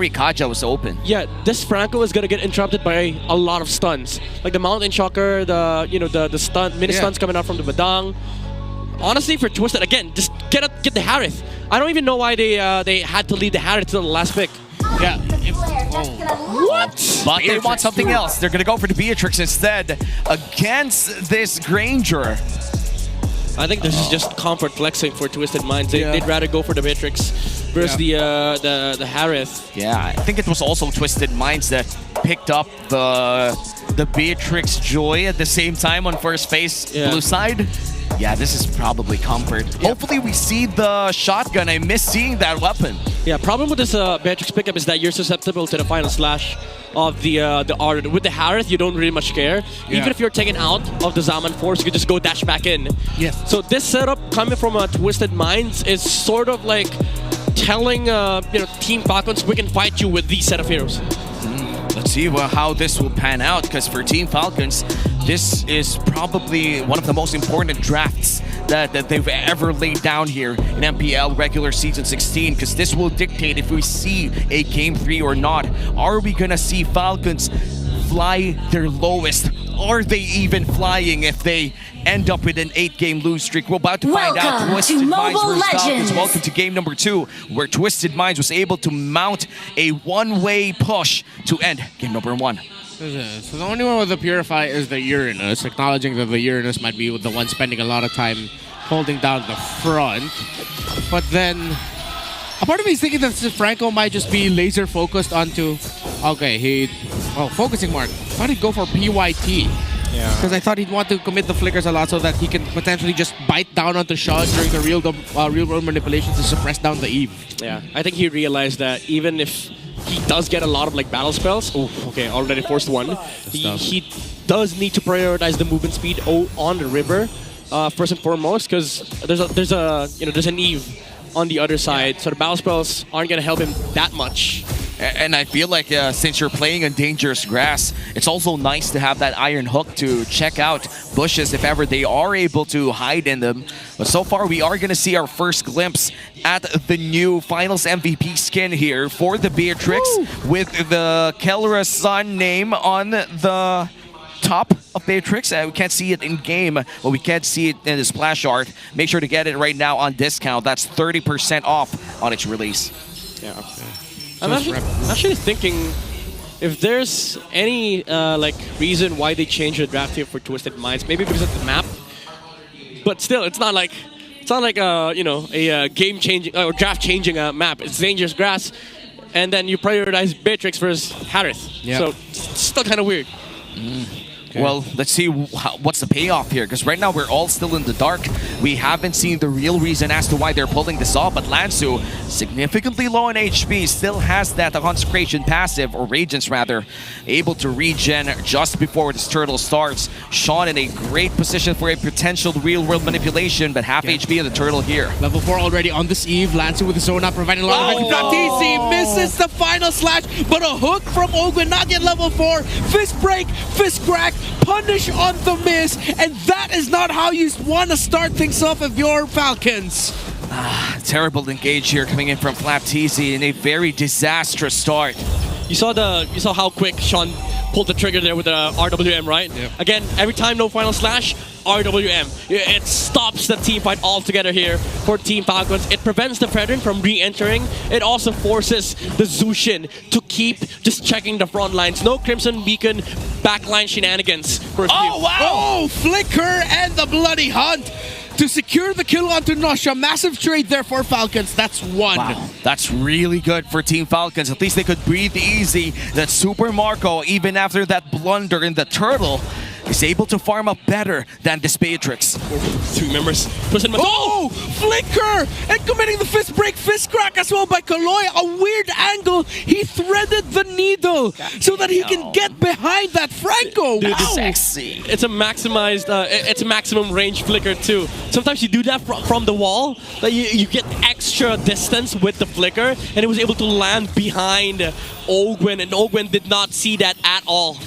Kaja was open. Yeah, this Franco is gonna get interrupted by a lot of stuns, like the Mountain Shocker, the stun, mini stuns coming out from the Badang. Honestly, for Twisted, again, just get the Harith. I don't even know why they had to leave the Harith to the last pick. Yeah. What? But they want something else. They're gonna go for the Beatrix instead against this Granger. I think this is just comfort flexing for Twisted Minds. They'd rather go for the Beatrix versus the Harith. Yeah, I think it was also Twisted Minds that picked up the Beatrix Joy at the same time on first base, blue side. Yeah, this is probably comfort. Hopefully we see the shotgun. I miss seeing that weapon. Yeah, problem with this Beatrix pickup is that you're susceptible to the final slash of the R. With the Harith, you don't really much care. Even if you're taken out of the Zaman Force, you can just go dash back in. Yes. So this setup coming from Twisted Minds is sort of like telling Team Falcons, we can fight you with these set of heroes. Let's see how this will pan out, because for Team Falcons, this is probably one of the most important drafts that they've ever laid down here in MPL regular season 16, because this will dictate if we see a Game 3 or not. Are we gonna see Falcons fly their lowest? Are they even flying if they end up with an 8-game lose streak? We're about to find out. Twisted Minds versus Falcons. Welcome to game number 2, where Twisted Minds was able to mount a one-way push to end game number 1. So the only one with the Purify is the Uranus, acknowledging that the Uranus might be the one spending a lot of time holding down the front. But then, a part of me is thinking that Franco might just be laser focused onto, focusing mark. I thought he'd go for PYT. Yeah. Because I thought he'd want to commit the flickers a lot so that he can potentially just bite down onto Sean during the real world manipulations to suppress down the Eve. Yeah, I think he realized that even if he does get a lot of battle spells. Oh, okay, already forced one. He does need to prioritize the movement speed on the river first and foremost, because there's an Eve on the other side, so the battle spells aren't gonna help him that much. And I feel like since you're playing on dangerous grass, it's also nice to have that Iron Hook to check out bushes if ever they are able to hide in them. But so far, we are going to see our first glimpse at the new Finals MVP skin here for the Beatrix. Woo! With the Kelra Sun name on the top of Beatrix. We can't see it in game, but we can see it in the splash art. Make sure to get it right now on discount. That's 30% off on its release. Yeah. I'm actually thinking if there's any reason why they changed the draft here for Twisted Minds, maybe because of the map. But still, it's not like a game-changing or draft-changing map. It's dangerous grass, and then you prioritize Beatrix versus Harith. Yep. So it's still kind of weird. Okay. Well, let's see what's the payoff here, because right now we're all still in the dark. We haven't seen the real reason as to why they're pulling this off, but Lansu, significantly low in HP, still has that Consecration passive, or Radiance rather, able to regen just before this turtle starts. Sean in a great position for a potential real-world manipulation, but half HP in the turtle here. Level 4 already on this Eve. Lansu with the Zona providing a lot of TC misses the final slash, but a hook from Ogwen, not yet level 4. Fist break, fist crack, punish on the miss, and that is not how you want to start things off of your Falcons. Terrible engage here coming in from Flapteezy in a very disastrous start. You saw how quick Sean pulled the trigger there with the RWM, right? Yep. Again, every time no final slash, RWM. It stops the team fight altogether here for Team Falcons. It prevents the Fredrin from re-entering. It also forces the Zushin to keep just checking the front lines. No Crimson Beacon backline shenanigans for a few. Oh, wow! Oh, Flicker and the Bloody Hunt to secure the kill onto Nosha. Massive trade there for Falcons. That's one. Wow. That's really good for Team Falcons. At least they could breathe easy. That Super Marco, even after that blunder in the turtle, is able to farm up better than this Beatrix. 2 members. Oh! Flicker! And committing the fist break, fist crack as well by Kaloy. A weird angle. He threaded the needle so that he can get behind that Franco. Dude, wow. Sexy. It's a maximized, it's a maximum range flicker too. Sometimes you do that from the wall, that you get extra distance with the flicker, and it was able to land behind Ogwen, and Ogwen did not see that at all.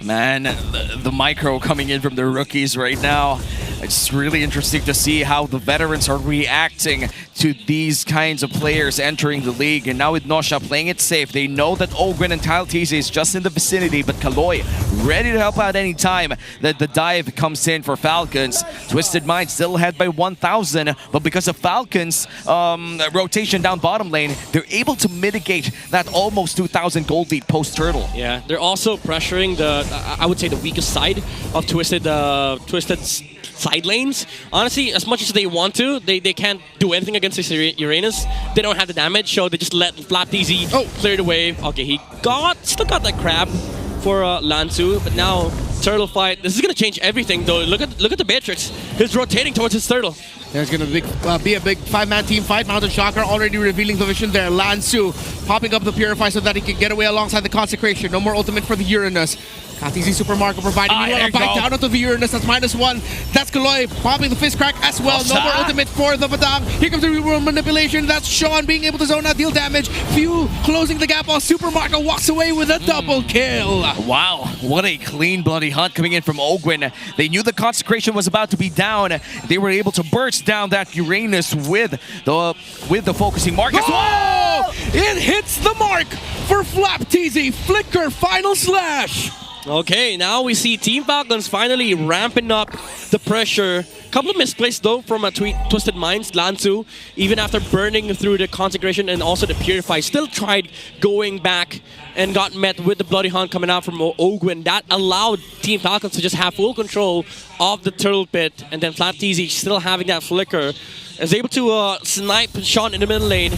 Man, the micro coming in from the rookies right now. It's really interesting to see how the veterans are reacting to these kinds of players entering the league. And now with Nosha playing it safe, they know that Ogwen and Mpl-Ph is just in the vicinity, but Kaloy ready to help out any time that the dive comes in for Falcons. Twisted Mind still ahead by 1,000, but because of Falcons' rotation down bottom lane, they're able to mitigate that almost 2,000 gold lead post-turtle. Yeah, they're also pressuring the, I would say, the weakest side of Twisted's side lanes. Honestly, as much as they want to, they can't do anything against this Uranus. They don't have the damage, so they just let Flcn clear the wave. Okay, he still got that crab for Lanzu, but now turtle fight. This is gonna change everything, though. Look at the Beatrix. He's rotating towards his turtle. There's going to be a big 5-man team fight. Mountain Shocker already revealing the vision there. Lanzu popping up the Purify so that he can get away alongside the Consecration. No more ultimate for the Uranus. Mpl-Ph Super Marco providing a fight down onto the Uranus. That's -1. That's Kaloy popping the fist crack as well. No more ultimate for the Badang. Here comes the real manipulation. That's Sean being able to zone out, deal damage. Few closing the gap while Super Marco walks away with a double kill. Wow, what a clean bloody hunt coming in from Ogwen. They knew the Consecration was about to be down. They were able to burst down that Uranus with the focusing mark as well. It hits the mark for Flcn. Flicker final slash. Okay, now we see Team Falcons finally ramping up the pressure. Couple of misplays though from a Twisted Minds. Lanzu, even after burning through the Consecration and also the Purify, still tried going back and got met with the Bloody Hunt coming out from Ogwen. That allowed Team Falcons to just have full control of the Turtle Pit, and then Flcn still having that flicker is able to snipe Sean in the middle lane.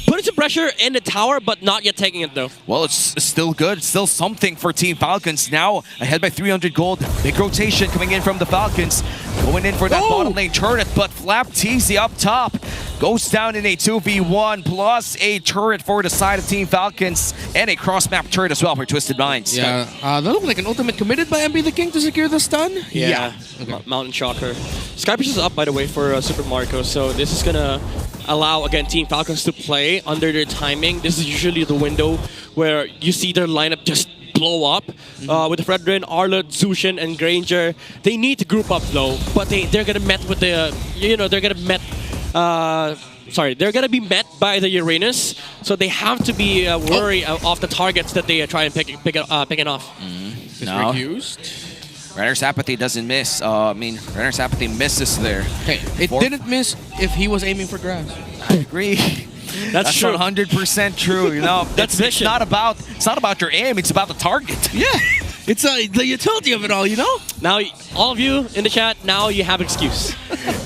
Putting some pressure in the tower, but not yet taking it though. Well, it's still good. Still something for Team Falcons. Now ahead by 300 gold. Big rotation coming in from the Falcons. Going in for that bottom lane turret, but Flcn up top goes down in a 2v1 plus a turret for the side of Team Falcons and a cross-map turret as well for Twisted Minds. Yeah, that looked like an ultimate committed by MB the King to secure the stun. Yeah. Okay. Mountain Shocker. Skypish is up, by the way, for Super Marco, so this is gonna allow, again, Team Falcons to play under their timing. This is usually the window where you see their lineup just blow up. With the Fredrin, Arlott, Zushin, and Granger. They need to group up though, but they're gonna met with the, they're gonna be met by the Uranus, so they have to be wary of the targets that they try and picking off. No. Renner's Apathy doesn't miss. Renner's Apathy misses there. Hey, it didn't miss if he was aiming for grass. I agree. That's true. 100% true. You know, it's not about your aim. It's about the target. Yeah. It's the utility of it all, you know? Now, all of you in the chat, now you have excuse.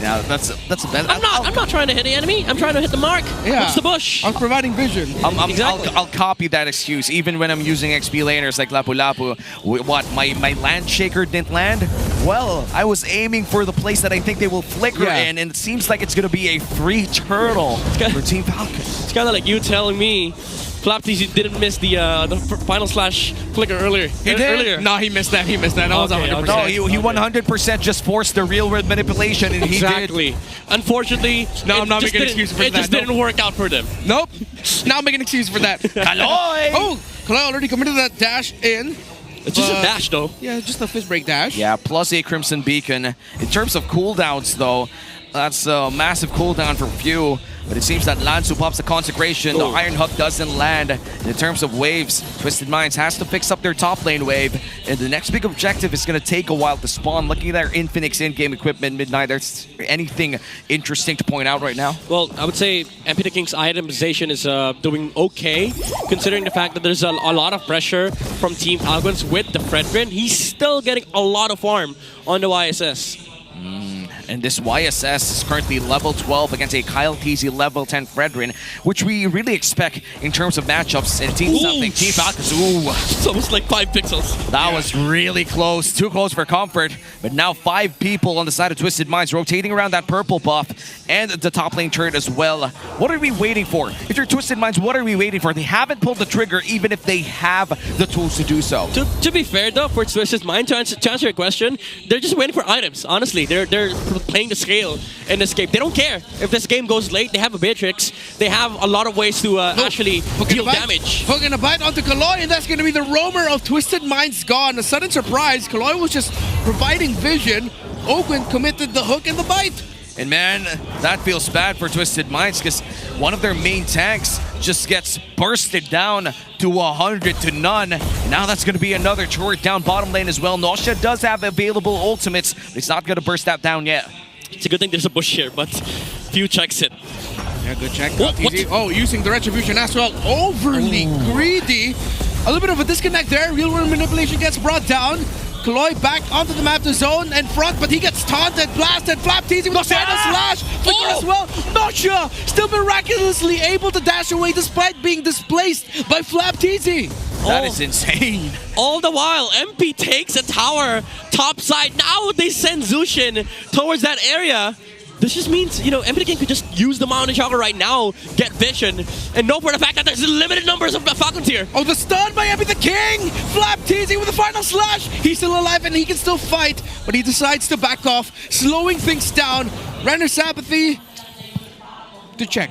Now, that's a bad. I'm not trying to hit the enemy. I'm trying to hit the mark. Yeah. What's the bush? I was providing vision. Exactly. I'll copy that excuse, even when I'm using XP laners like Lapu Lapu. What, my land shaker didn't land? Well, I was aiming for the place that I think they will flicker in, and it seems like it's going to be a free turtle for Team Falcons. It's kind of like you telling me Flcn didn't miss the final slash flicker earlier. He did? Earlier. No, he missed that. That was 100%. No, he 100% just forced the real world manipulation, and he did. Unfortunately, no, I'm not making an excuse for that. It just didn't work out for them. Nope. Now I'm making an excuse for that. Kaloy! Kaloy already committed that dash in. It's just a dash, though. Yeah, just a fist break dash. Yeah, plus a Crimson Beacon. In terms of cooldowns, though, that's a massive cooldown for few. But it seems that Lanzu pops the Consecration. The Iron Hook doesn't land. In terms of waves, Twisted Minds has to fix up their top lane wave. And the next big objective is going to take a while to spawn. Looking at their Infinix in-game equipment, Midnight, there's anything interesting to point out right now? Well, I would say MP the King's itemization is doing okay, considering the fact that there's a lot of pressure from Team Falcons with the Fredrin. He's still getting a lot of farm on the YSS. And this YSS is currently level 12 against a Mpl-Ph level 10 Fredrin, which we really expect in terms of matchups. And Team Falcons, It's almost like 5 pixels. That was really close. Too close for comfort. But now 5 people on the side of Twisted Minds rotating around that purple buff and the top lane turret as well. What are we waiting for? If you're Twisted Minds, what are we waiting for? They haven't pulled the trigger even if they have the tools to do so. To be fair though, for Twisted Minds, to answer your question, they're just waiting for items, honestly. They're playing the scale in this game. They don't care if this game goes late. They have a Beatrix. They have a lot of ways to actually deal damage. Hooking a bite onto Kaloy, and that's going to be the roamer of Twisted Minds gone. A sudden surprise. Kaloy was just providing vision. Ogwen committed the hook and the bite. And man, that feels bad for Twisted Minds because one of their main tanks just gets bursted down to 100 to none. Now that's going to be another turret down bottom lane as well. Nausea does have available ultimates, but he's not going to burst that down yet. It's a good thing there's a bush here, but few checks it. Yeah, good check. What? Oh, using the retribution as well. Overly greedy. A little bit of a disconnect there. Real world manipulation gets brought down. Kaloy back onto the map to zone and front, but he gets taunted, blasted. Flap-TZ with the final slash. Flicker as well. Nausea still miraculously able to dash away despite being displaced by Flap-TZ. That is insane. All the while, MP takes a tower top side. Now they send Zushin towards that area. This just means, you know, MP King could just use the Mountain Chakra right now, get vision, and know for the fact that there's limited numbers of Falcons here. Oh, the stun by MP the King! Flap-TZ with the final slash! He's still alive and he can still fight, but he decides to back off, slowing things down. Renner's apathy to check.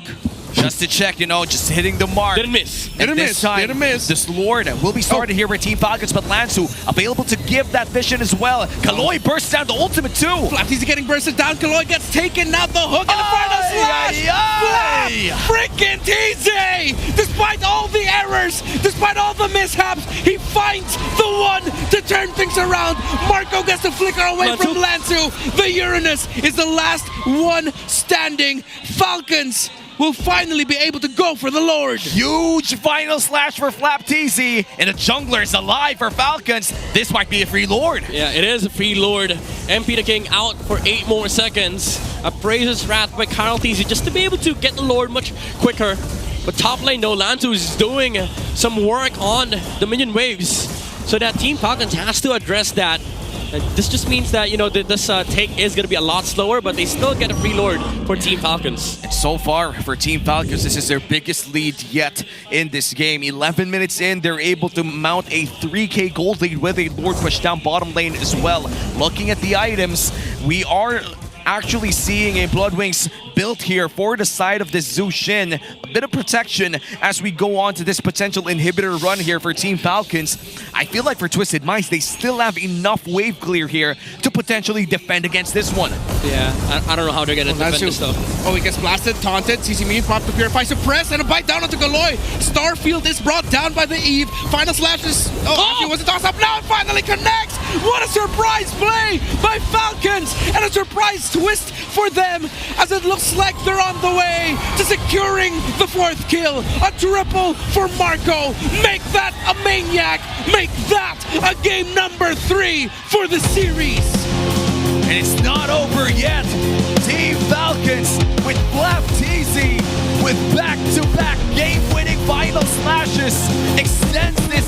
Just to check, you know, just hitting the mark. Didn't miss. And this time, Didn't miss. this Lord will be started here with Team Falcons, but Lansu available to give that vision as well. Kaloy bursts down the ultimate too. Flap-TZ getting bursted down, Kaloy gets taken, now the hook and the final slash! Flap freaking TZ! Despite all the errors, despite all the mishaps, he finds the one to turn things around. Marco gets the flicker away from Lansu. The Uranus is the last one standing. Falcons will finally be able to go for the Lord. Huge final slash for Flap-TZ, and the jungler is alive for Falcons. This might be a free Lord. Yeah, it is a free Lord. MP the King out for 8 more seconds. Appraises Wrath by Karl-TZ just to be able to get the Lord much quicker. But top lane though, Lantu is doing some work on the minion waves. So that Team Falcons has to address that. And this just means that, you know, this take is going to be a lot slower, but they still get a free Lord for Team Falcons. And so far for Team Falcons, this is their biggest lead yet in this game. 11 minutes in, they're able to mount a 3k gold lead with a Lord push down bottom lane as well. Looking at the items, we are actually seeing a Bloodwings built here for the side of the Zushin. A bit of protection as we go on to this potential inhibitor run here for Team Falcons. I feel like for Twisted Minds, they still have enough wave clear here to potentially defend against this one. Yeah, I don't know how they're going to defend this though. Oh, he gets blasted, taunted. CC Mean pop to Purify, suppress, and a bite down onto Kaloy. Starfield is brought down by the Eve. Final slash is... Oh, it was a toss-up. Now it finally connects! What a surprise play by Falcons! And a surprise twist for them as it looks like they're on the way to securing the 4th kill. A triple for Marco. Make that a maniac. Make that a game number 3 for the series. And it's not over yet. Team Falcons with Flap-TZ with back-to-back game-winning final slashes extends this